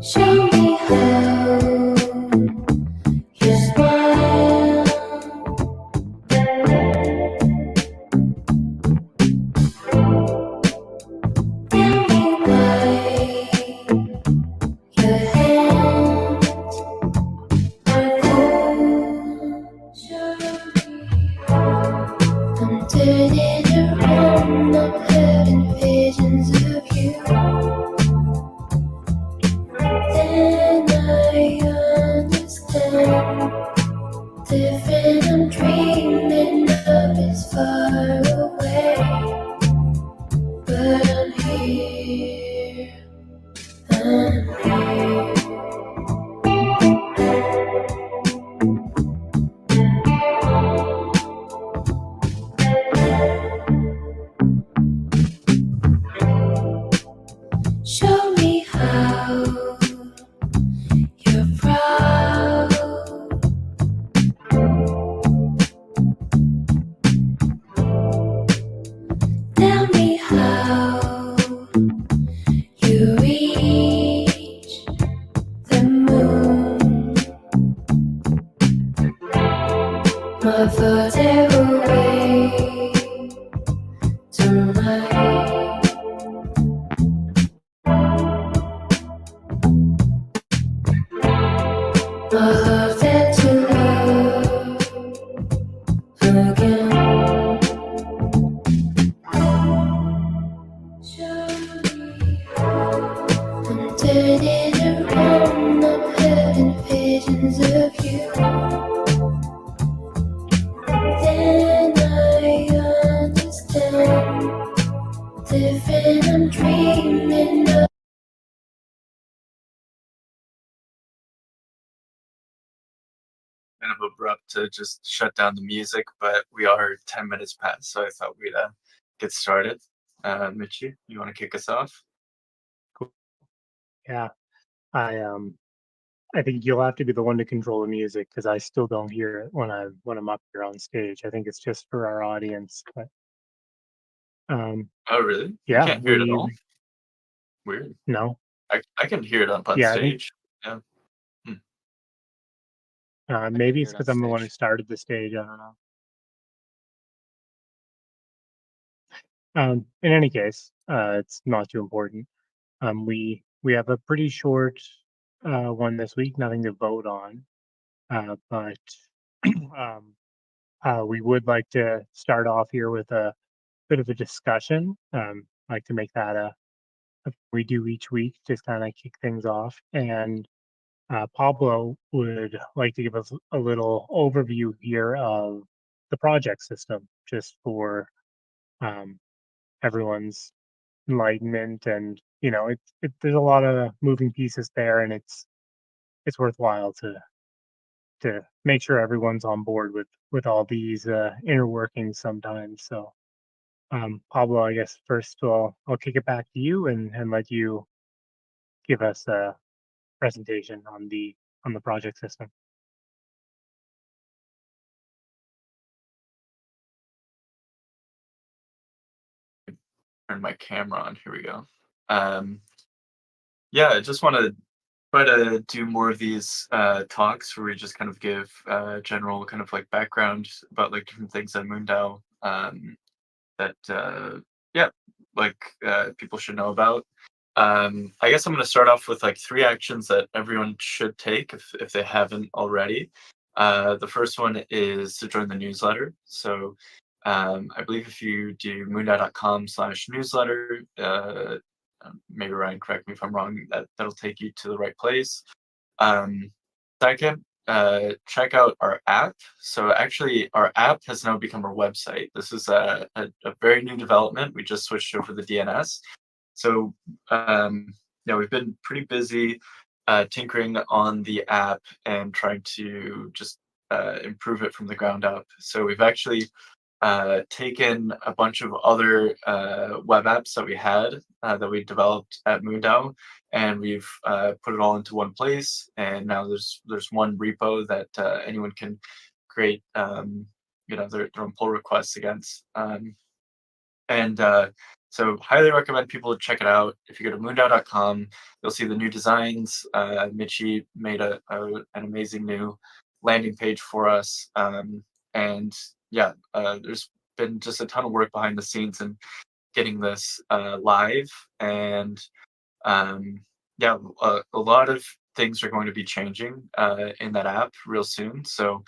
Show me how you smile. Tell me why your hands are cold. Show me how I'm turning around. I'm having visions of you. Then I understand. Different I'm dreaming of is far away, but I'm here. I'm here. Show me how you're proud. Tell me how you reach the moon. My thoughts are away tonight. My heart had to love again. Show me how I'm turning around. I'm having visions of you. Then I understand. Different I'm dreaming of. Kind of abrupt to just shut down the music, but we are 10 minutes past, so I thought we'd get started. Michi, you want to kick us off? Yeah, I think you'll have to be the one to control the music because I still don't hear it when I'm up here on stage. I think it's just for our audience, but Oh, really? yeah, You can't hear it at all? Weird. No, I can hear it up on Yeah, I think- stage. Yeah. maybe hear it's it on because I'm the one who stage. started the stage. I don't know. In any case, it's not too important. We have a pretty short one this week, nothing to vote on, but we would like to start off here with a bit of a discussion. Like to make that a we do each week, just kind of kick things off. And Pablo would like to give us a little overview here of the project system, just for everyone's enlightenment. And there's a lot of moving pieces there, and it's worthwhile to make sure everyone's on board with all these inner workings sometimes. So Pablo, I guess first I'll kick it back to you and let you give us a presentation on the project system. Turn my camera on. Here we go. Yeah, I just want to try to do more of these talks where we just kind of give general kind of like background about like different things at MoonDAO that people should know about. I guess I'm going to start off with like 3 actions that everyone should take if they haven't already. The first one is to join the newsletter. So I believe if you do moondao.com/newsletter, maybe Ryan, correct me if I'm wrong, that'll take you to the right place. Second, check out our app. So actually, our app has now become our website. This is a very new development. We just switched over the DNS. So we've been pretty busy tinkering on the app and trying to just improve it from the ground up. So we've actually taken a bunch of other web apps that we had that we developed at MoonDAO, and we've put it all into one place. And now there's one repo that anyone can create their own pull requests against. And So highly recommend people check it out. If you go to moondao.com, you'll see the new designs. Michi made an amazing new landing page for us. And yeah, there's been just a ton of work behind the scenes and getting this live. And yeah, a lot of things are going to be changing in that app real soon. So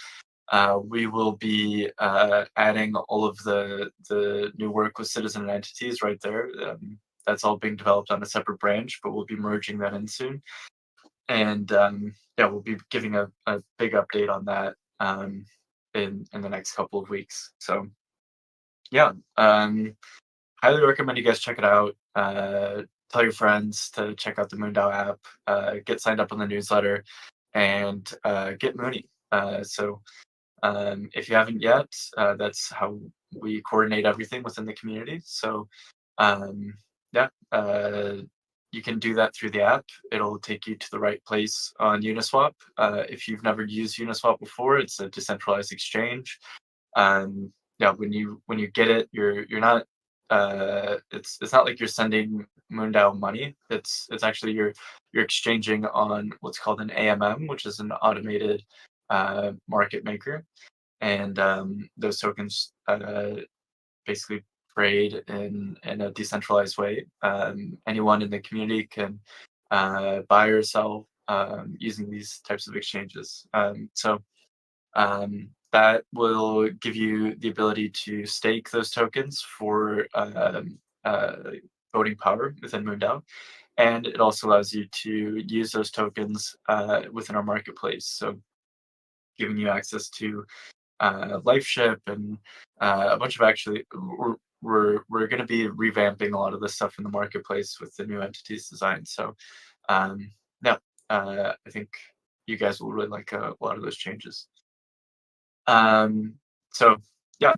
we will be adding all of the new work with citizen and entities right there. That's all being developed on a separate branch, but we'll be merging that in soon. And yeah, we'll be giving a big update on that in the next couple of weeks. So yeah, highly recommend you guys check it out. Tell your friends to check out the MoonDAO app. Get signed up on the newsletter, and get Mooney. So if you haven't yet, that's how we coordinate everything within the community. So yeah, you can do that through the app. It'll take you to the right place on Uniswap. If you've never used Uniswap before, it's a decentralized exchange. Yeah, when you get it, you're not. It's not like you're sending MoonDAO money. It's actually you're exchanging on what's called an AMM, which is an automated market maker, and those tokens basically trade in a decentralized way. Anyone in the community can buy or sell using these types of exchanges. So that will give you the ability to stake those tokens for voting power within MoonDAO. And it also allows you to use those tokens within our marketplace. So giving you access to LifeShip and a bunch of actually we're going to be revamping a lot of this stuff in the marketplace with the new entities design. So yeah, I think you guys will really like a lot of those changes. So yeah,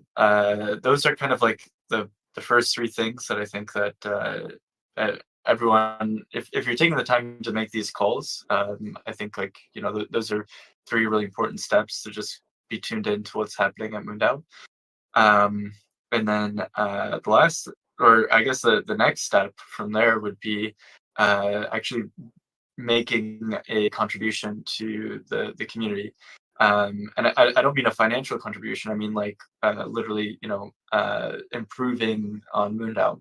those are kind of like the first three things that I think that everyone, if you're taking the time to make these calls, I think like those are three really important steps to just be tuned into what's happening at MoonDAO. And then the last, or I guess the next step from there would be actually making a contribution to the community. And I don't mean a financial contribution. I mean like literally, improving on MoonDAO.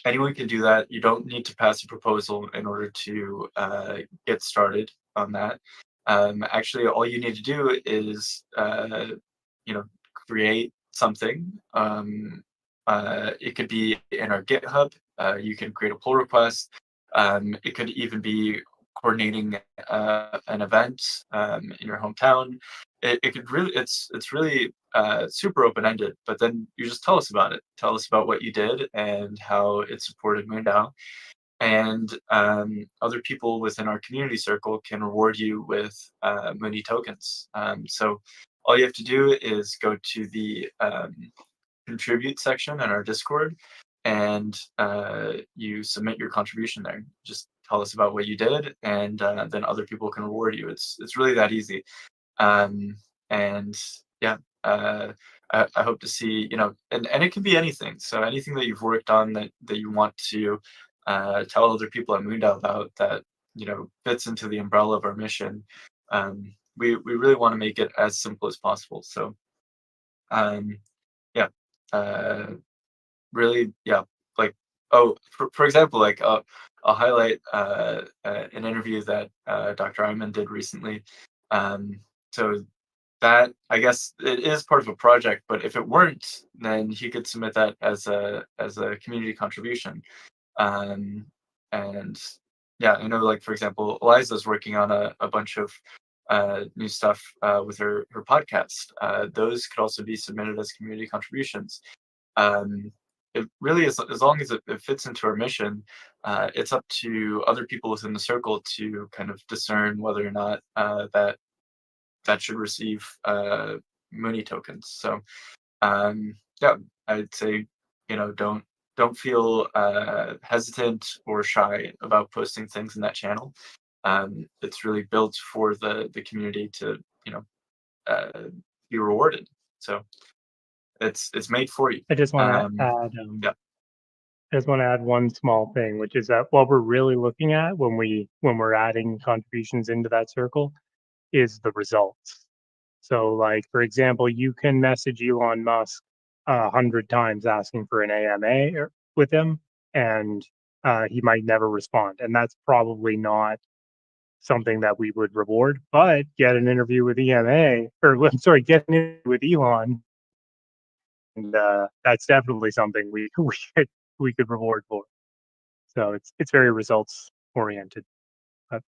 Anyone can do that. You don't need to pass a proposal in order to get started on that. Actually, all you need to do is, create something. It could be in our GitHub. You can create a pull request. It could even be coordinating an event in your hometown. It could really, it's really super open-ended, but then you just tell us about it. Tell us about what you did and how it supported MoonDAO. And other people within our community circle can reward you with Mooney tokens. So all you have to do is go to the contribute section in our Discord, and you submit your contribution there. Just tell us about what you did, and then other people can reward you. It's really that easy. And yeah, I hope to see, and it can be anything. So anything that you've worked on that you want to tell other people at MoonDAO about that, fits into the umbrella of our mission. We really want to make it as simple as possible. So yeah, really, yeah, like, oh, for example, like I'll highlight an interview that Dr. Iman did recently. So that, I guess, it is part of a project, but if it weren't, then he could submit that as a community contribution. And yeah, I know, like, for example, Eliza's working on a bunch of new stuff with her podcast. Those could also be submitted as community contributions. It really is, as long as it fits into our mission, it's up to other people within the circle to kind of discern whether or not that should receive Mooney tokens. So yeah, I'd say, don't feel hesitant or shy about posting things in that channel. It's really built for the community to be rewarded. So it's made for you. I just want to add, Yeah. I just want to add one small thing, which is that what we're really looking at when we're adding contributions into that circle is the results. So, like for example, you can message Elon Musk 100 times asking for an AMA with him, and he might never respond, and that's probably not something that we would reward. But get an interview with EMA, or sorry, get an interview with Elon, and that's definitely something we could reward for. So it's very results oriented. That,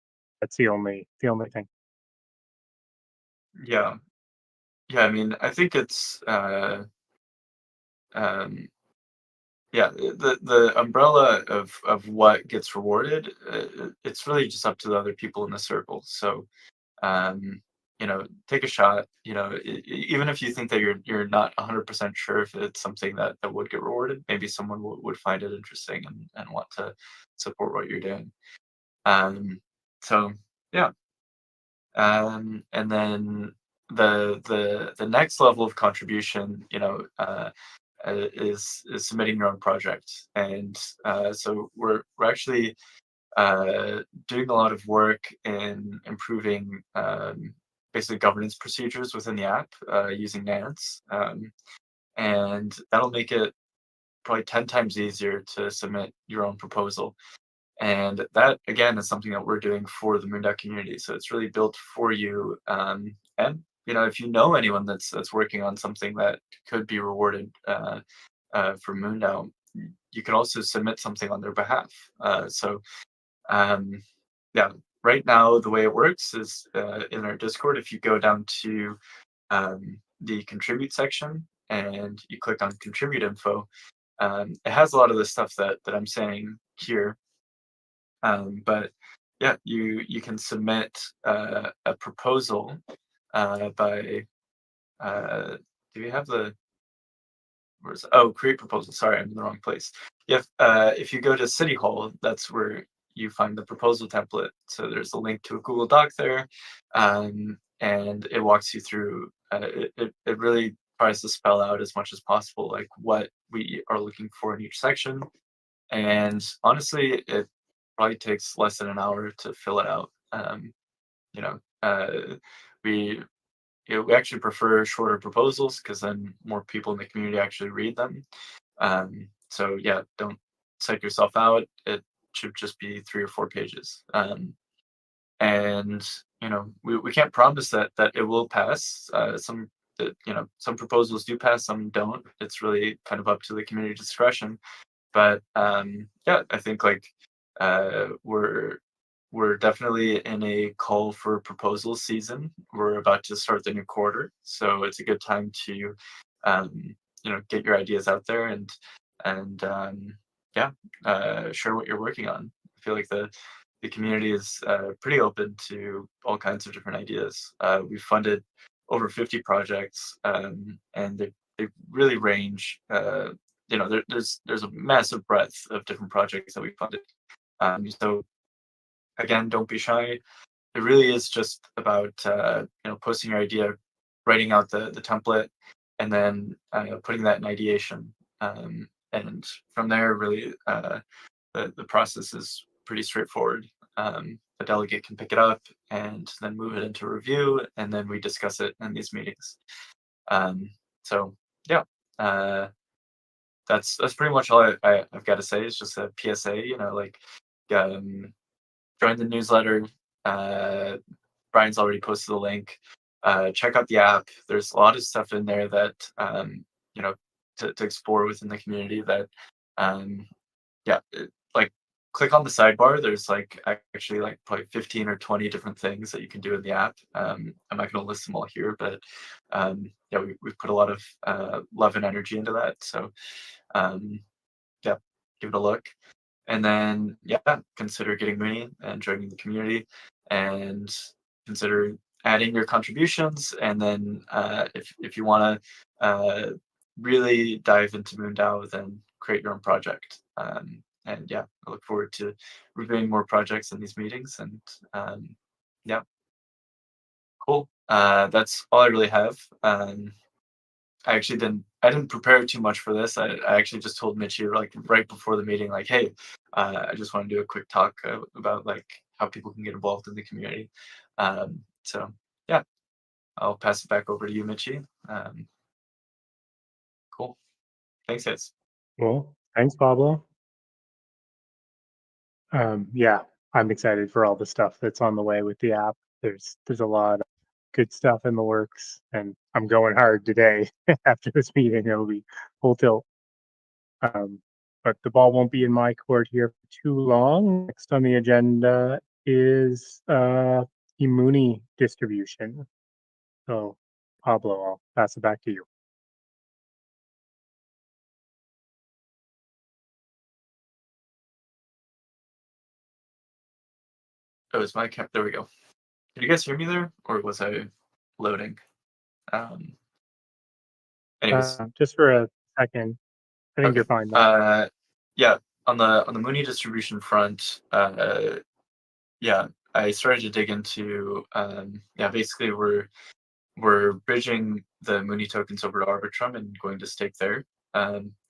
that's the only thing. Yeah. Yeah, I mean, I think it's um yeah, the umbrella of what gets rewarded, it's really just up to the other people in the circle. So um take a shot, even if you think that you're not 100% sure if it's something that would get rewarded, maybe someone would find it interesting and want to support what you're doing. So yeah. And then the next level of contribution, is submitting your own project. And so we're actually doing a lot of work in improving basically governance procedures within the app using Nance, and that'll make it probably 10 times easier to submit your own proposal. And that again is something that we're doing for the MoonDAO community. So it's really built for you. And if you know anyone that's working on something that could be rewarded for MoonDAO, you can also submit something on their behalf. So um, yeah, right now the way it works is in our Discord. If you go down to the contribute section and you click on contribute info, it has a lot of the stuff that I'm saying here. But yeah, you can submit a proposal by do you have the where's create proposal? Sorry, I'm in the wrong place. If you go to City Hall, that's where you find the proposal template. So there's a link to a Google Doc there, and it walks you through. It really tries to spell out as much as possible like what we are looking for in each section. And honestly, it probably takes less than an hour to fill it out. You know, we we actually prefer shorter proposals because then more people in the community actually read them. So yeah, don't psych yourself out. It should just be 3 or 4 pages. And we can't promise that it will pass. Some proposals do pass, some don't. It's really kind of up to the community discretion. But yeah, I think like we're definitely in a call for proposal season. We're about to start the new quarter, so it's a good time to get your ideas out there and yeah, share what you're working on. I feel like the community is pretty open to all kinds of different ideas. We've funded over 50 projects, and they really range. There's a massive breadth of different projects that we funded. So again, don't be shy. It really is just about posting your idea, writing out the template, and then putting that in ideation. And from there, really, the process is pretty straightforward. The delegate can pick it up and then move it into review, and then we discuss it in these meetings. So yeah, that's pretty much all I've got to say. It's just a PSA, um, join the newsletter. Brian's already posted the link. Check out the app. There's a lot of stuff in there that to explore within the community. That yeah, like click on the sidebar. There's like actually like probably 15 or 20 different things that you can do in the app. I'm not going to list them all here, but yeah, we've put a lot of love and energy into that. So yeah, give it a look. And then yeah, consider getting Mooney and joining the community, and consider adding your contributions. And then if you want to really dive into MoonDAO, then create your own project. And yeah, I look forward to reviewing more projects in these meetings. And yeah, cool. That's all I really have. I actually didn't I didn't prepare too much for this. I actually just told Mitchie like right before the meeting, like, hey, I just want to do a quick talk about like how people can get involved in the community. So yeah, I'll pass it back over to you, Mitchie. Cool. Thanks, guys. Well, thanks, Pablo. Yeah, I'm excited for all the stuff that's on the way with the app. There's a lot of good stuff in the works, and I'm going hard today after this meeting. It'll be full tilt. But the ball won't be in my court here for too long. Next on the agenda is MOONEY Distribution. So, Pablo, I'll pass it back to you. Oh, is my cap? There we go. Did you guys hear me there, or was I loading? Anyways, Just for a second, I think okay. you're fine now. Yeah, on the MOONEY distribution front, yeah, I started to dig into yeah, basically we're bridging the MOONEY tokens over to Arbitrum and going to stake there.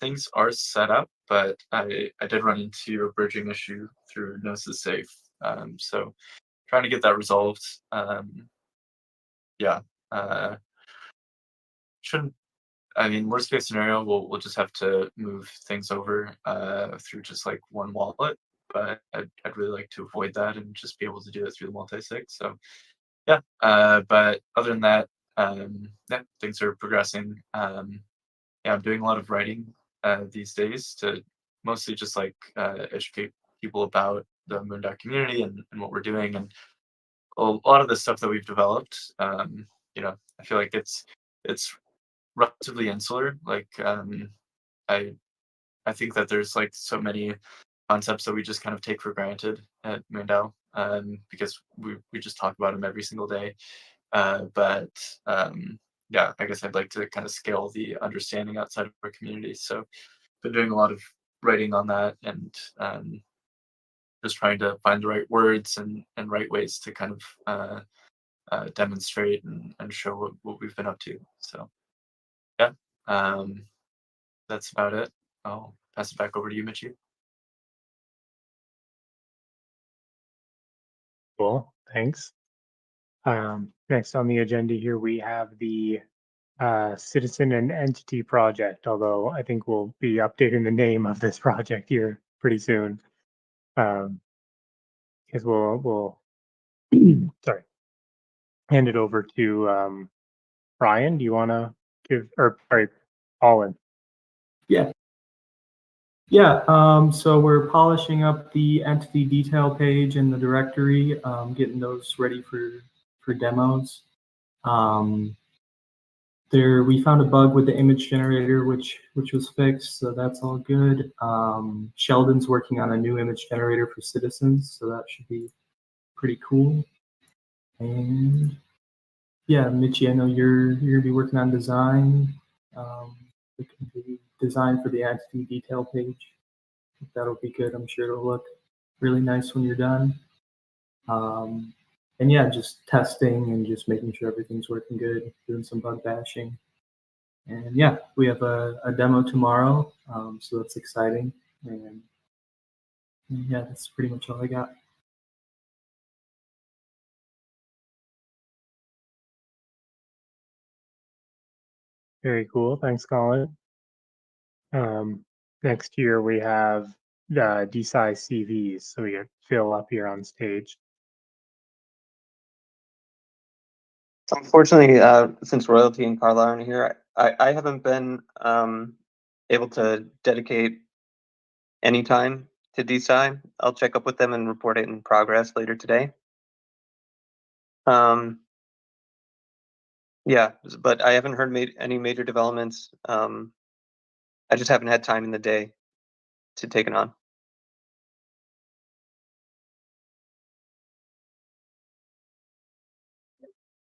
Things are set up, but I did run into a bridging issue through Gnosis Safe. So trying to get that resolved. Yeah, shouldn't. I mean, worst case scenario, we'll just have to move things over through just like one wallet. But I'd really like to avoid that and just be able to do it through the multi-sig. So yeah, but other than that, yeah, things are progressing. Yeah, I'm doing a lot of writing these days to mostly just like educate people about the MoonDAO community and what we're doing, and a lot of the stuff that we've developed. You know, I feel like it's relatively insular. Like I I think that there's like so many concepts that we just kind of take for granted at MoonDAO because we just talk about them every single day. But yeah, I guess I'd like to kind of scale the understanding outside of our community. So been doing a lot of writing on that and just trying to find the right words and right ways to kind of demonstrate and show what we've been up to. So yeah, that's about it. I'll pass it back over to you, Mitchie. Cool, thanks. Next on the agenda here, we have the Citizen and Entity Project, although I think we'll be updating the name of this project here pretty soon. Because we'll sorry, hand it over to Brian. Do you want to give, or sorry, Colin? Yeah. So we're polishing up the entity detail page and the directory, getting those ready for demos. We found a bug with the image generator, which was fixed, so that's all good. Sheldon's working on a new image generator for citizens, so that should be pretty cool. And yeah, Mitchie, I know you're gonna be working on design. The design for the entity detail page. That'll be good. I'm sure it'll look really nice when you're done. And yeah, just testing and just making sure everything's working good, doing some bug bashing. And yeah, we have a demo tomorrow, so that's exciting. And yeah, that's pretty much all I got. Very cool. Thanks, Colin. Next year we have D-size CVs, so we get Phil up here on stage. Unfortunately, since Royalty and Carla aren't here, I haven't been able to dedicate any time to DSI. I'll check up with them and report it in progress later today. Yeah, but I haven't heard any major developments. I just haven't had time in the day to take it on.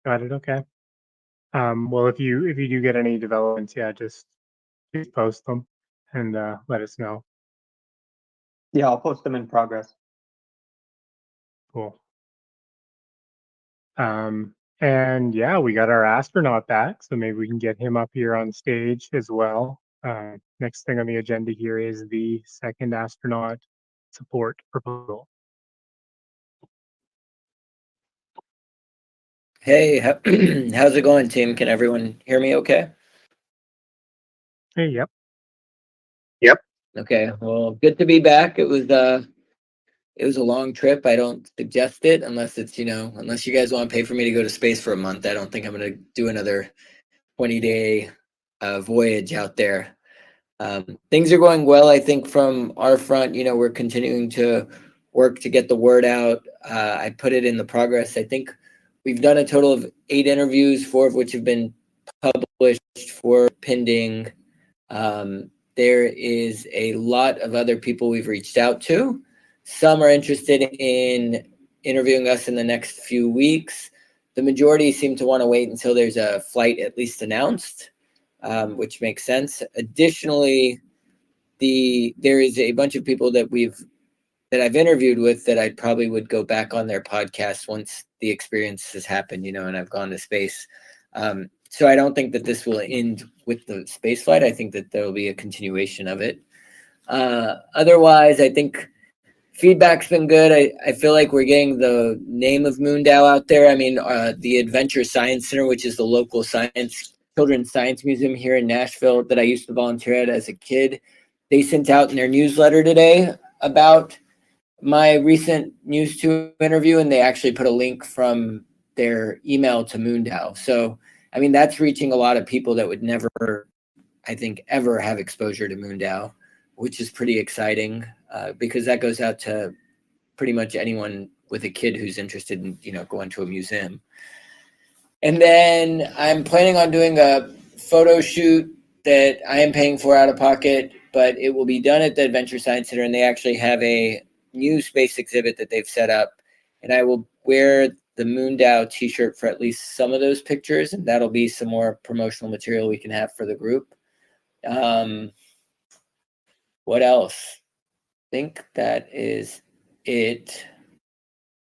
Got it. Okay. Well, if you do get any developments, yeah, just post them and let us know. Yeah, I'll post them in progress. Cool. And yeah, we got our astronaut back, so maybe we can get him up here on stage as well. Next thing on the agenda here is the second astronaut support proposal. Hey, how's it going, team? Can everyone hear me okay? Hey, yep. Okay, well, good to be back. It was a long trip. I don't suggest it unless it's, unless you guys want to pay for me to go to space for a month. I don't think I'm going to do another 20-day voyage out there. Things are going well, I think, from our front. We're continuing to work to get the word out. I put it in the progress. I think we've done a total of 8 interviews, 4 of which have been published, 4 pending. There is a lot of other people we've reached out to. Some are interested in interviewing us in the next few weeks. The majority seem to want to wait until there's a flight at least announced, which makes sense. Additionally, there is a bunch of people that I've interviewed with that I probably would go back on their podcast once the experience has happened, and I've gone to space. So I don't think that this will end with the space flight. I think that there will be a continuation of it. Otherwise, I think feedback's been good. I feel like we're getting the name of MoonDAO out there. I mean, the Adventure Science Center, which is the local children's science museum here in Nashville that I used to volunteer at as a kid, they sent out in their newsletter today about my recent News 2 interview, and they actually put a link from their email to MoonDAO. So, I mean, that's reaching a lot of people that would never, I think, ever have exposure to MoonDAO, which is pretty exciting because that goes out to pretty much anyone with a kid who's interested in, going to a museum. And then I'm planning on doing a photo shoot that I am paying for out of pocket, but it will be done at the Adventure Science Center, and they actually have a new space exhibit that they've set up, and I will wear the MoonDAO t-shirt for at least some of those pictures, and that'll be some more promotional material we can have for the group. What else? I think that is it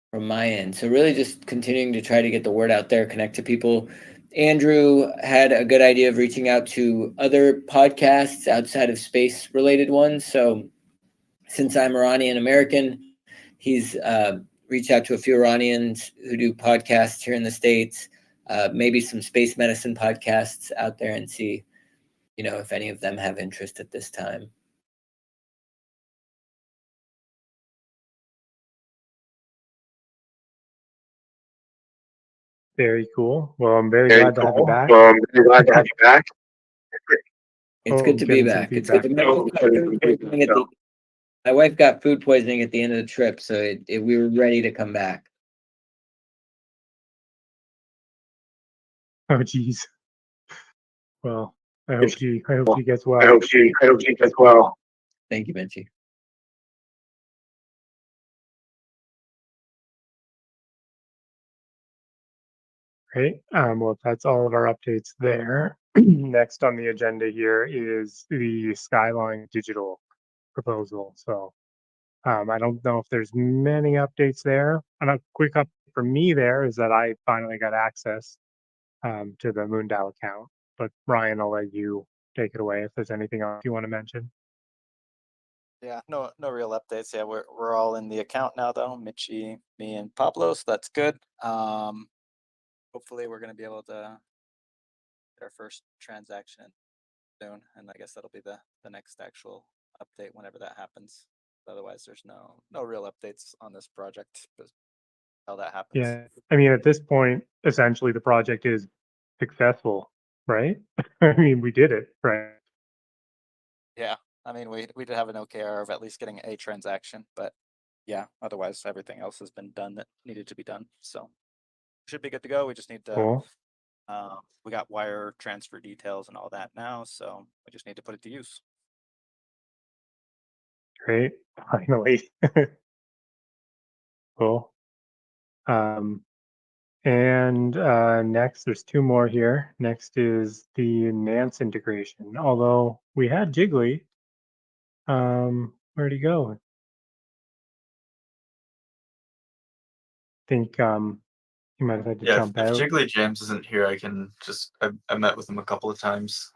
from my end. So really just continuing to try to get the word out there, connect to people. Andrew had a good idea of reaching out to other podcasts outside of space related ones. So since I'm Iranian American, he's reached out to a few Iranians who do podcasts here in the States, maybe some space medicine podcasts out there, and see, if any of them have interest at this time. Very cool. Well, I'm very glad to have you back. It's good to be back. It's good to be back. My wife got food poisoning at the end of the trip, so we were ready to come back. Oh, geez. Well, I hope she gets well. Thank you, Benji. Great. Well, that's all of our updates there. Next on the agenda here is the Skyline Digital proposal. So I don't know if there's many updates there. And a quick update for me there is that I finally got access to the MoonDAO account. But Ryan, I'll let you take it away if there's anything else you want to mention. Yeah, no real updates. Yeah, we're all in the account now though. Mitchie, me, and Pablo, so that's good. Hopefully we're gonna be able to get our first transaction soon, and I guess that'll be the next actual update whenever that happens. Otherwise, there's no real updates on this project. But how that happens. Yeah, I mean, at this point, essentially the project is successful, right? I mean, we did it, right? Yeah, I mean, we did have an OKR of at least getting a transaction, but yeah, otherwise everything else has been done that needed to be done. So should be good to go. We just need to. Cool. We got wire transfer details and all that now, so we just need to put it to use. Great. Finally. Cool. And next, there's 2 more here. Next is the Nance integration. Although we had Jiggly, where'd he go? I think You might have had to Yeah, jump if out. particularly James isn't here, I can just I met with him a couple of times.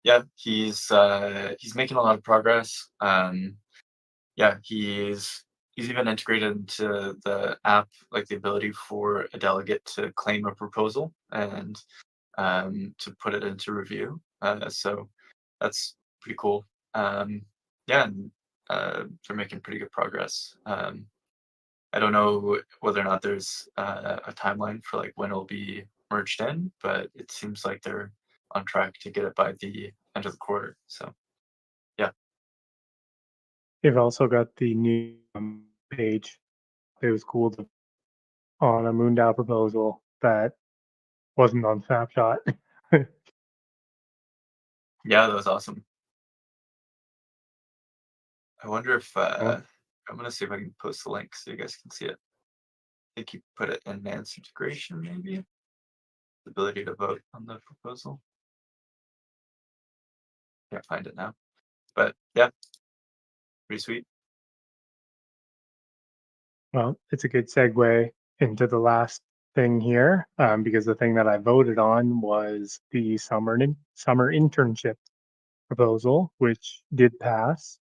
Yeah, he's making a lot of progress. Yeah, he's even integrated into the app, like the ability for a delegate to claim a proposal and to put it into review. So that's pretty cool. Yeah, and they're making pretty good progress. I don't know whether or not there's a timeline for like when it'll be merged in, but it seems like they're on track to get it by the end of the quarter. So yeah, They've also got the new page. It was cool to, on a MoonDAO proposal that wasn't on Snapshot. yeah, that was awesome. I wonder if Well, I'm gonna see if I can post the link so you guys can see it. I think you put it in Nance Integration, maybe the ability to vote on the proposal. Can't find it now, but yeah, pretty sweet. well, it's a good segue into the last thing here, because the thing that I voted on was the summer internship proposal, which did pass.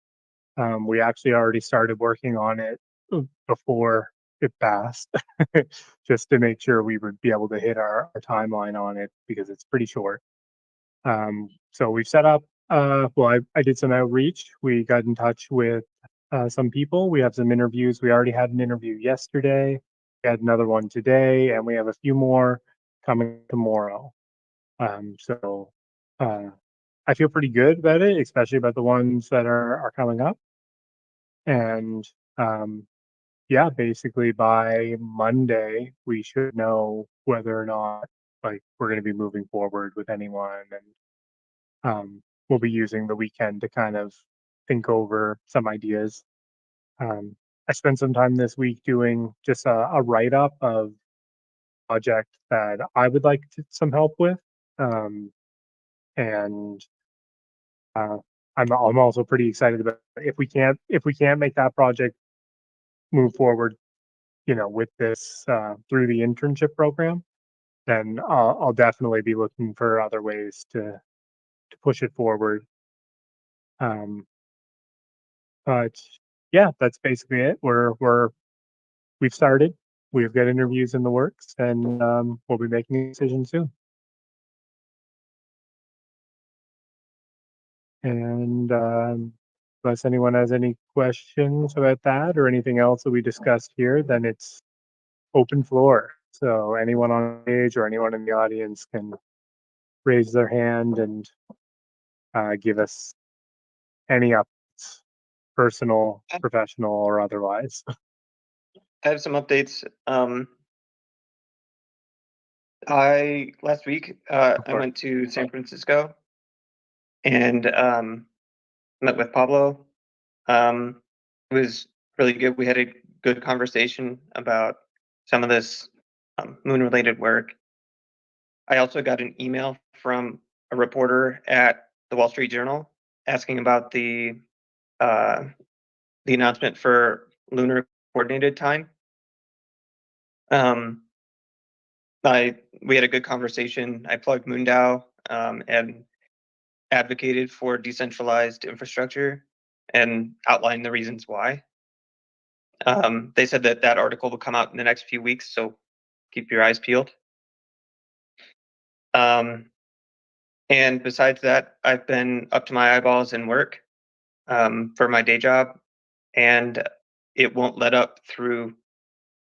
We actually already started working on it before it passed, just to make sure we would be able to hit our timeline on it because it's pretty short. So we've set up, well, I did some outreach. We got in touch with some people. We have some interviews. We already had an interview yesterday. We had another one today, and we have a few more coming tomorrow. So I feel pretty good about it, especially about the ones that are coming up. And yeah, basically by Monday, we should know whether or not like we're going to be moving forward with anyone, and we'll be using the weekend to kind of think over some ideas. I spent some time this week doing just a write up of project that I would like some help with, and I'm also pretty excited about if we can't make that project move forward, you know, with this through the internship program, then I'll definitely be looking for other ways to push it forward. Um, but yeah, that's basically it. We've started. We've got interviews in the works, and we'll be making a decision soon. And unless anyone has any questions about that or anything else that we discussed here, then it's open floor. So anyone on stage or anyone in the audience can raise their hand and give us any updates, personal, professional, or otherwise. I have some updates. Last week I course. went to San Francisco and met with Pablo. It was really good. We had a good conversation about some of this moon-related work. I also got an email from a reporter at the Wall Street Journal asking about the announcement for lunar coordinated time. We had a good conversation. I plugged MoonDAO and advocated for decentralized infrastructure and outlined the reasons why. They said that article will come out in the next few weeks, so keep your eyes peeled. And besides that, I've been up to my eyeballs in work for my day job, and it won't let up through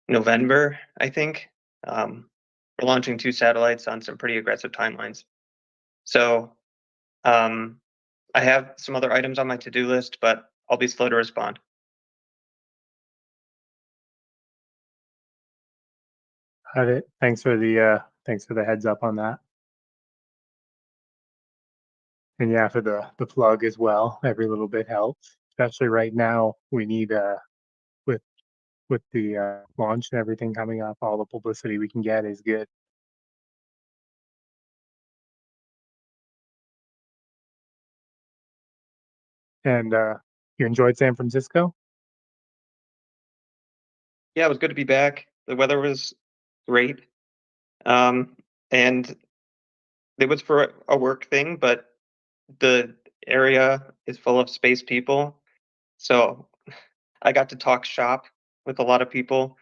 November, I think. We're launching 2 satellites on some pretty aggressive timelines. So I have some other items on my to-do list, but I'll be slow to respond. Got it. Thanks for the heads up on that. And yeah, for the plug as well. Every little bit helps, especially right now. We need with the launch and everything coming up, all the publicity we can get is good. And you enjoyed San Francisco? Yeah, it was good to be back. The weather was great. And it was for a work thing, but the area is full of space people. So I got to talk shop with a lot of people,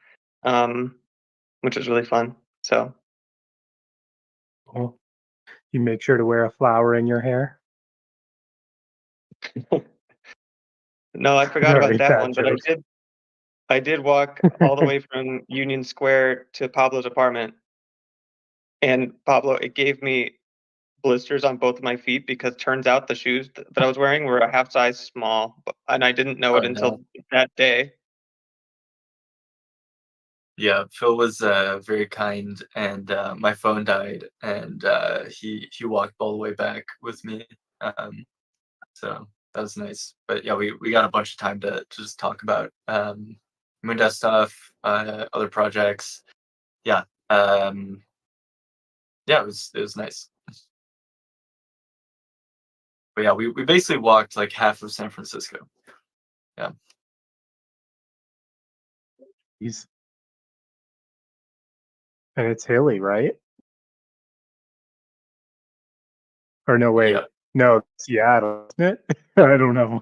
which was really fun. So Well, you make sure to wear a flower in your hair. no, I forgot about Sorry, that bad one, but joke. I did walk all the way from Union Square to Pablo's apartment. And Pablo, it gave me blisters on both of my feet because turns out the shoes that I was wearing were a half size small, and I didn't know Oh it no. until that day. Yeah, Phil was very kind, and my phone died, and he walked all the way back with me. So that was nice. But yeah, we got a bunch of time to just talk about MoonDAO stuff, other projects. Yeah, yeah, it was nice. But yeah, we basically walked like half of San Francisco. Yeah. Jeez. And it's hilly, right? Or no, wait. Yeah. No, Seattle, isn't it? I don't know.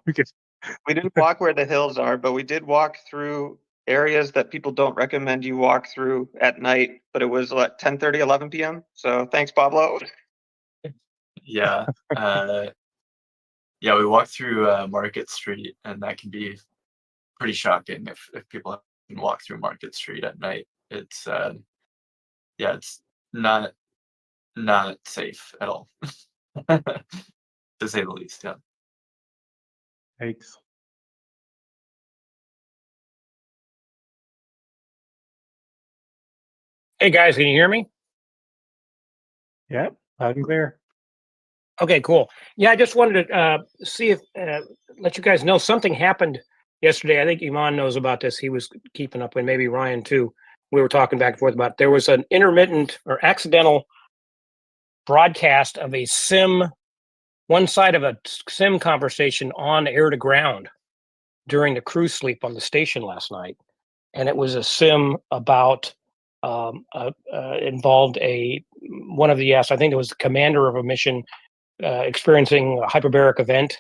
We didn't walk where the hills are, but we did walk through areas that people don't recommend you walk through at night. But it was what 10:30, 11 p.m. So thanks, Pablo. Yeah. Yeah, we walked through Market Street, and that can be pretty shocking if people can walk through Market Street at night. It's yeah, it's not safe at all, to say the least. Yeah. Thanks. Hey guys, can you hear me? Yeah, loud and clear. Okay, cool. Yeah, I just wanted to see if let you guys know something happened yesterday. I think Iman knows about this. He was keeping up, and maybe Ryan too. We were talking back and forth about it. There was an intermittent or accidental broadcast of a sim, one side of a sim conversation on air to ground during the crew sleep on the station last night, and it was a sim about involved one of the I think it was the commander of a mission experiencing a hyperbaric event.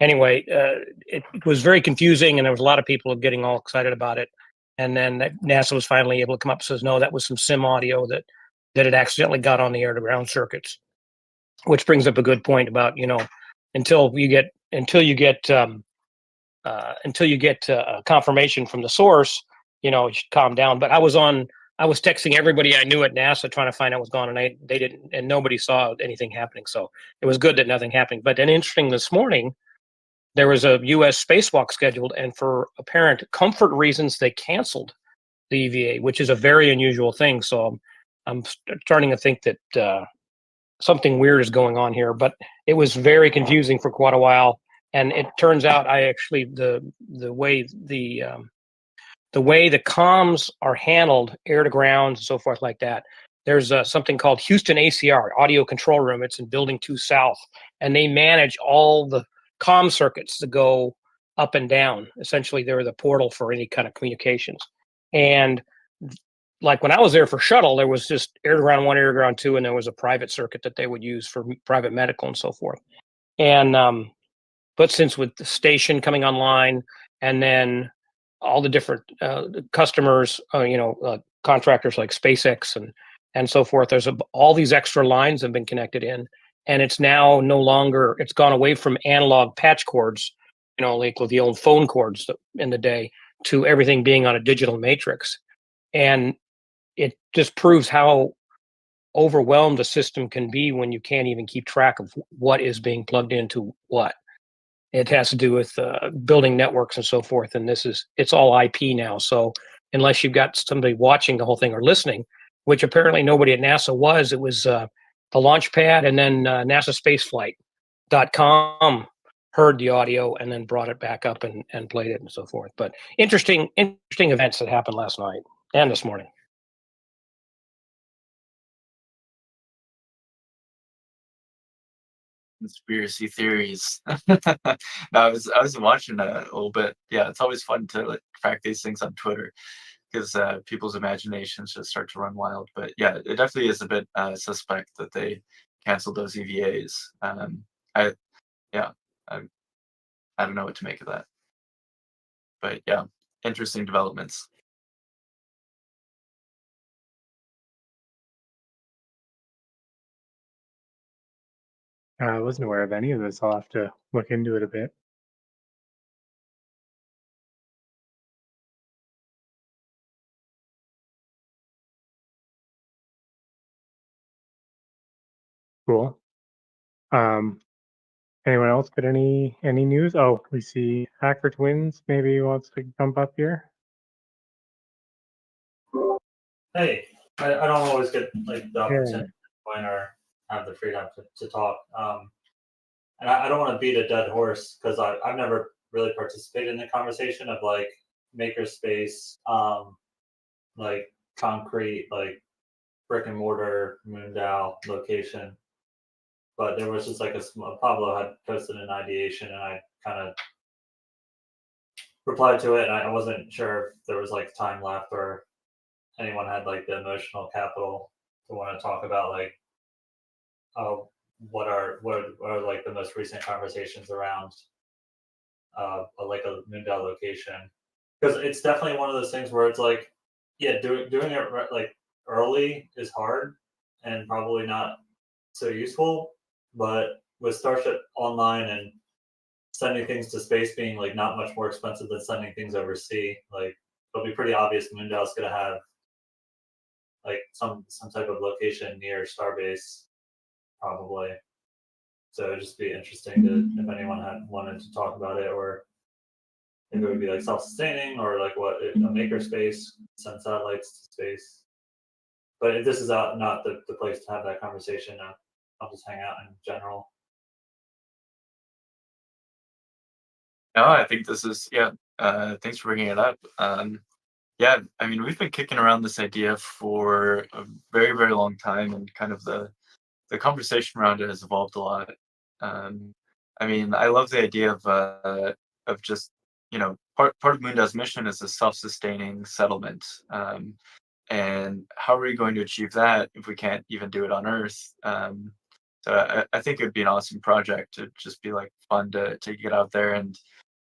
Anyway, it was very confusing, and there was a lot of people getting all excited about it. And then NASA was finally able to come up and says, no, that was some sim audio that it accidentally got on the air to ground circuits, which brings up a good point about, until you get confirmation from the source, you should calm down. But I was texting everybody I knew at NASA trying to find out what's going on, and they didn't, and nobody saw anything happening. So it was good that nothing happened. But then interesting, this morning, there was a U.S. spacewalk scheduled, and for apparent comfort reasons, they canceled the EVA, which is a very unusual thing. So I'm starting to think that something weird is going on here. But it was very confusing for quite a while, and it turns out the way the comms are handled, air to ground and so forth like that. There's something called Houston ACR, Audio Control Room. It's in Building 2 South, and they manage all the comm circuits that go up and down. Essentially, they're the portal for any kind of communications. And like when I was there for shuttle, there was just air to ground 1, air to ground 2, and there was a private circuit that they would use for private medical and so forth. And but since with the station coming online, and then all the different customers, contractors like SpaceX and so forth, there's all these extra lines have been connected in, and it's now no longer. It's gone away from analog patch cords, like with the old phone cords in the day, to everything being on a digital matrix, and it just proves how overwhelmed the system can be when you can't even keep track of what is being plugged into what. It has to do with building networks and so forth, and it's all IP now. So unless you've got somebody watching the whole thing or listening, which apparently nobody at NASA was, it was the launch pad, and then NASAspaceflight.com heard the audio and then brought it back up and played it and so forth. But interesting events that happened last night and this morning. Conspiracy theories. No, I was watching a little bit. Yeah, it's always fun to like track these things on Twitter, because people's imaginations just start to run wild. But yeah, it definitely is a bit suspect that they canceled those EVAs. I yeah, I, I don't know what to make of that. But yeah, interesting developments. I wasn't aware of any of this. I'll have to look into it a bit. Cool. Anyone else got any news? Oh, we see Hacker Twins maybe wants to jump up here. Hey, I don't always get like the Yeah. opportunity to join or have the freedom to talk. And I don't want to beat a dead horse because I've never really participated in the conversation of like makerspace, like concrete, like brick and mortar MoonDAO location. But there was just like a small, Pablo had posted an ideation and I kind of replied to it and I wasn't sure if there was like time left or anyone had like the emotional capital to want to talk about like what are like the most recent conversations around like a MoonDAO location, because it's definitely one of those things where it's like, yeah, doing it like early is hard and probably not so useful, but with Starship Online and sending things to space being like not much more expensive than sending things overseas, like it'll be pretty obvious MoonDAO is going to have like some type of location near Starbase, probably. So it'd just be interesting to if anyone had wanted to talk about it, or if it would be like self-sustaining, or like what a makerspace, send satellites to space. But if this is not the place to have that conversation, I'll just hang out in general. No, I think this is yeah. Thanks for bringing it up. Yeah, I mean, we've been kicking around this idea for a very, very long time, and kind of the conversation around it has evolved a lot. I mean, I love the idea of just part of MoonDAO's mission is a self-sustaining settlement. And how are we going to achieve that if we can't even do it on Earth? So I think it would be an awesome project to just be like fun to get out there and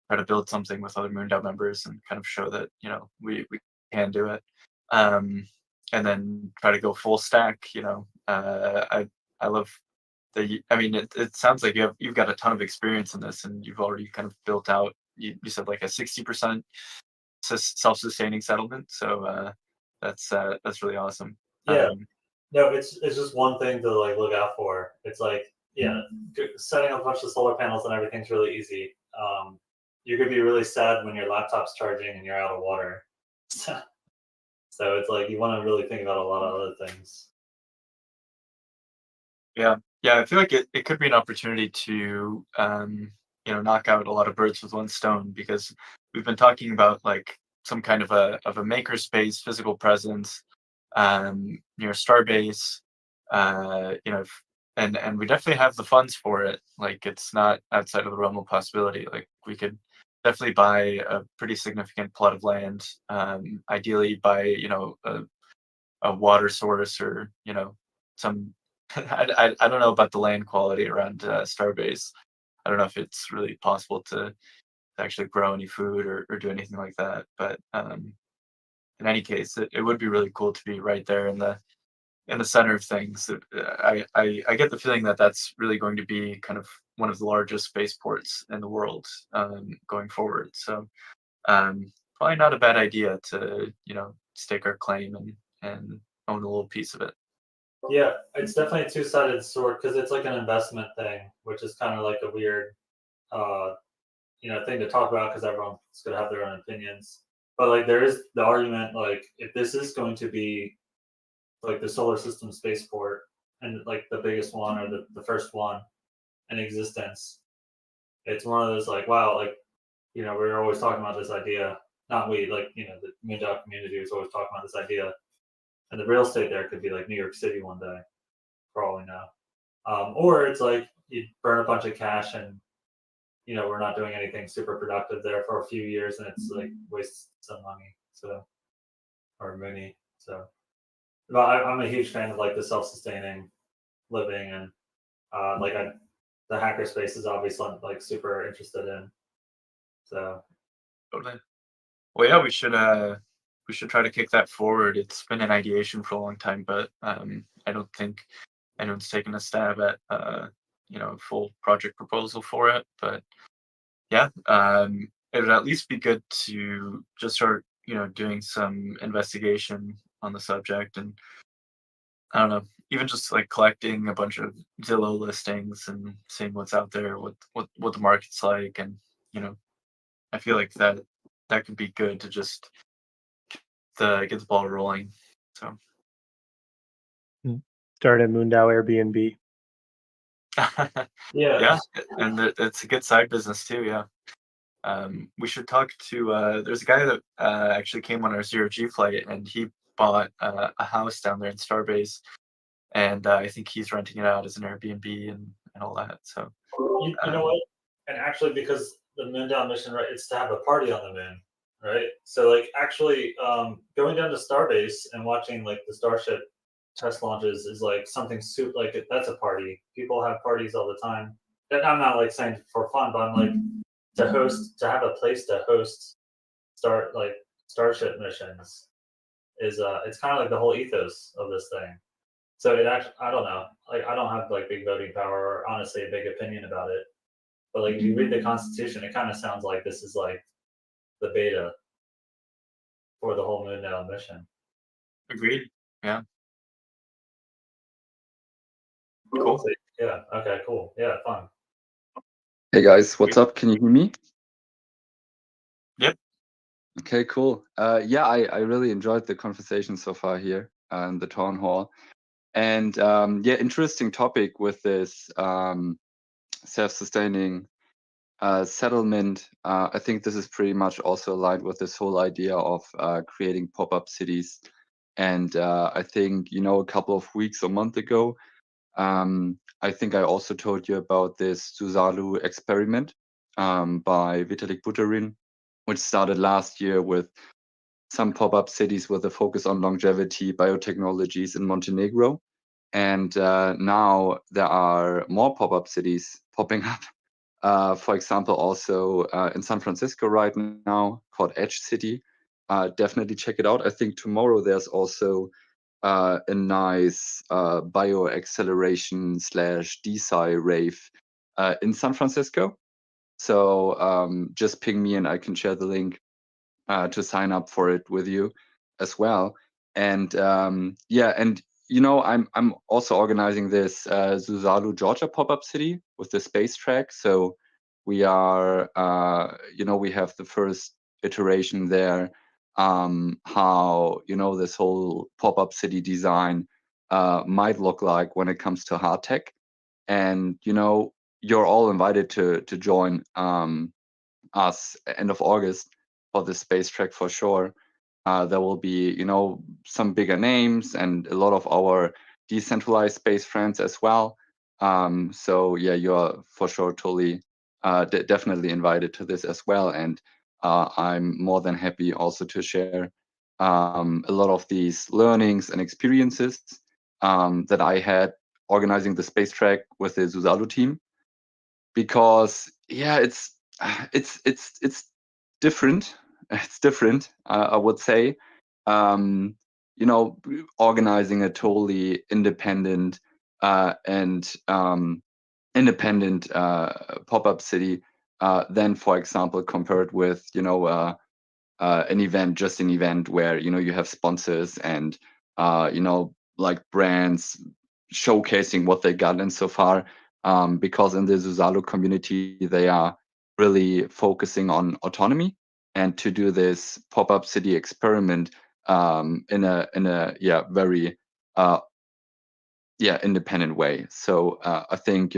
try to build something with other MoonDAO members and kind of show that we can do it. And then try to go full stack. I love I mean, it sounds like you've got a ton of experience in this, and you've already kind of built out. You said like a 60% self-sustaining settlement, so that's really awesome. Yeah. No, it's just one thing to like look out for. It's like, yeah, setting up a bunch of solar panels and everything's really easy. You're gonna be really sad when your laptop's charging and you're out of water. So it's like you want to really think about a lot of other things. Yeah, I feel like it could be an opportunity to knock out a lot of birds with one stone, because we've been talking about like some kind of a makerspace physical presence near Starbase, and we definitely have the funds for it. Like, it's not outside of the realm of possibility. Like, we could definitely buy a pretty significant plot of land, ideally by a water source, or some I don't know about the land quality around Starbase. I don't know if it's really possible to actually grow any food or do anything like that. But in any case, it would be really cool to be right there in the center of things. I get the feeling that that's really going to be kind of one of the largest spaceports in the world going forward. So probably not a bad idea to stake our claim and own a little piece of it. Yeah, it's definitely a two-sided sword because it's like an investment thing, which is kind of like a weird, thing to talk about because everyone's gonna have their own opinions. But like, there is the argument, like, if this is going to be like the solar system spaceport and like the biggest one or the first one in existence, it's one of those like, wow, like, we're always talking about this idea. Not we, like, the MoonDAO community was always talking about this idea. And the real estate there could be like New York City one day, for all we know. Or it's like you burn a bunch of cash and we're not doing anything super productive there for a few years, and it's like waste some money. So or MOONEY. So, but I'm a huge fan of like the self-sustaining living, and the hackerspace is obviously like super interested in. So Totally. Well, yeah, we should try to kick that forward. It's been in ideation for a long time, but I don't think anyone's taken a stab at full project proposal for it. But yeah, it would at least be good to just start doing some investigation on the subject, and I don't know, even just like collecting a bunch of Zillow listings and seeing what's out there, what the market's like, and I feel like that could be good to just get the ball rolling. So Start at MoonDAO Airbnb. yeah, and it's a good side business too. Yeah. We should talk to. There's a guy that actually came on our 0G flight, and he bought a house down there in Starbase, and I think he's renting it out as an Airbnb and all that. So you know what? And actually, because the MoonDAO mission, right, it's to have a party on the moon, right? So like actually, going down to Starbase and watching like the Starship test launches is like something super. Like that's a party. People have parties all the time. And I'm not like saying for fun, but I'm like to have a place to host Starship missions is it's kind of like the whole ethos of this thing. So it actually, I don't know, like I don't have like big voting power or honestly a big opinion about it, but like if you read the Constitution, it kind of sounds like this is like the beta for the whole MoonDAO mission. agreed. Yeah. Cool. So, yeah. Okay. Cool. Yeah. Fun. Hey guys, what's up? Can you hear me? Yep. Okay, cool. Yeah, I really enjoyed the conversation so far here in the town hall. And yeah, interesting topic with this self-sustaining settlement. I think this is pretty much also aligned with this whole idea of creating pop-up cities. And I think, a couple of weeks or month ago, I think I also told you about this Suzalu experiment by Vitalik Buterin, which started last year with some pop-up cities with a focus on longevity biotechnologies in Montenegro. And now there are more pop-up cities popping up. For example, also in San Francisco right now called Edge City. Definitely check it out. I think tomorrow there's also a nice bio acceleration / DeSci rave in San Francisco. So just ping me and I can share the link to sign up for it with you as well. And yeah, and I'm also organizing this Suzalu, Georgia pop-up city with the space track. So we are, we have the first iteration there. How this whole pop-up city design might look like when it comes to hard tech, and you're all invited to join us end of August for the space track for sure. There will be some bigger names and a lot of our decentralized space friends as well. So yeah, you're for sure totally definitely invited to this as well, and I'm more than happy also to share a lot of these learnings and experiences that I had organizing the space track with the Suzalu team, because yeah, it's different. It's different, I would say. Organizing a totally independent and independent pop-up city, then, for example, compared with an event where you have sponsors and like brands showcasing what they got in so far. Because in the Suzalu community, they are really focusing on autonomy and to do this pop-up city experiment in a very independent way. So I think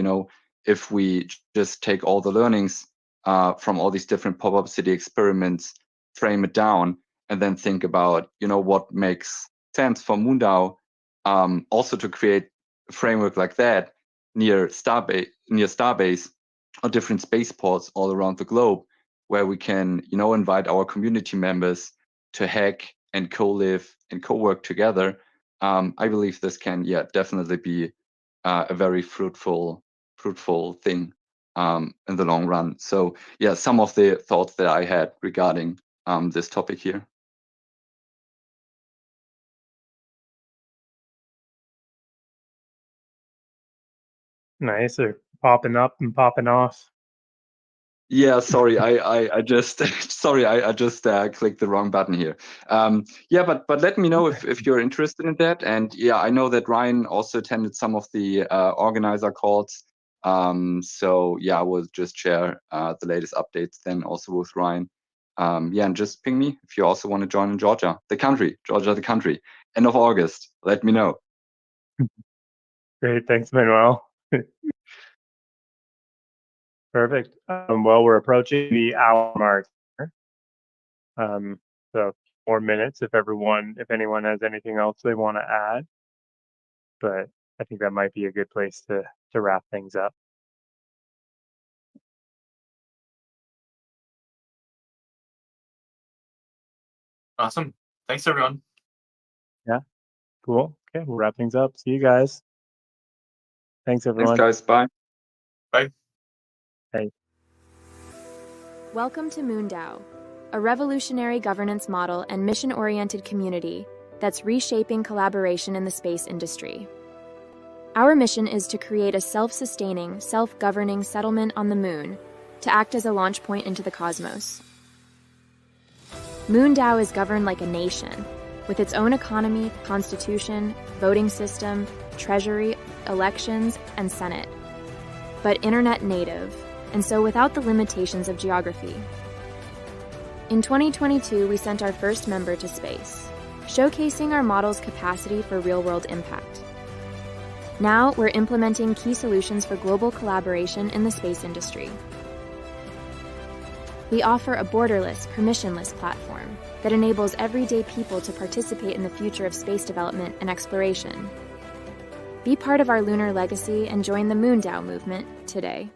if we just take all the learnings from all these different pop-up city experiments, frame it down, and then think about what makes sense for MoonDAO, also to create a framework like that near Starbase or different spaceports all around the globe, where we can invite our community members to hack and co-live and co-work together, I believe this can, definitely be a very fruitful thing in the long run. So yeah, some of the thoughts that I had regarding this topic here. Nice. They're popping up and popping off. Yeah, sorry, I just sorry, I just clicked the wrong button here. Yeah, but let me know if you're interested in that. And yeah, I know that Ryan also attended some of the organizer calls. So yeah, I will just share the latest updates then also with Ryan. Yeah, and just ping me if you also want to join in Georgia, the country, end of August. Let me know. Great. Thanks, Manuel. Perfect. Well, we're approaching the hour mark here. So 4 minutes if anyone has anything else they want to add. But I think that might be a good place to wrap things up. Awesome. Thanks, everyone. Cool. Okay, we'll wrap things up. See you guys. Thanks, everyone. Thanks, guys. Bye. Bye. Hey. Welcome to MoonDAO, a revolutionary governance model and mission-oriented community that's reshaping collaboration in the space industry. Our mission is to create a self-sustaining, self-governing settlement on the moon to act as a launch point into the cosmos. MoonDAO is governed like a nation, with its own economy, constitution, voting system, treasury, elections, and senate, but internet native, and so without the limitations of geography. In 2022, we sent our first member to space, showcasing our model's capacity for real-world impact. Now, we're implementing key solutions for global collaboration in the space industry. We offer a borderless, permissionless platform that enables everyday people to participate in the future of space development and exploration. Be part of our lunar legacy and join the MoonDAO movement today.